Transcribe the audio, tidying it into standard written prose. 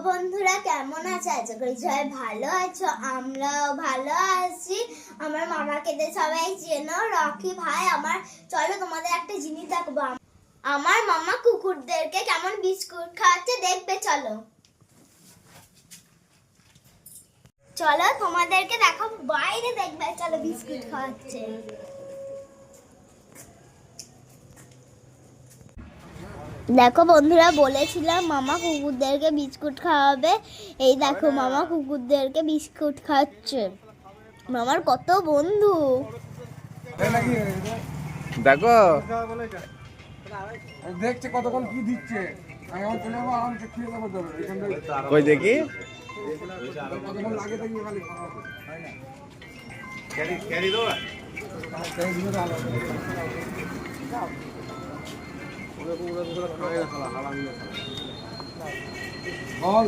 বন্ধুরা কেমন আছো? আশা করি সবাই ভালো আছো, আমরাও ভালো আছি। আমার মামাকে তো সবাই চেনো, রকি ভাই আমার। চলো তোমাদের একটা জিনিস দেখাবো। আমার মামা কুকুরদেরকে কেমন বিস্কুট খাওয়াচ্ছে দেখবে। চলো চলো তোমাদেরকে দেখাবো, বাইরে দেখবে। চলো বিস্কুট খাওয়াচ্ছে। দেখো বন্ধুরা, বলেছিলাম মামা কুকুরদেরকে বিস্কুট খাওয়াবে। এই দেখো মামা কুকুরদেরকে বিস্কুট খাচ্ছে। মামার কত বন্ধু দেখো, দেখছে কতক্ষণ কি দিচ্ছে। আমি এখন চলে যাবো, আরামসে খেয়ে যাবো। কই দেখি কতক্ষণ লাগে দেখি খালি বল।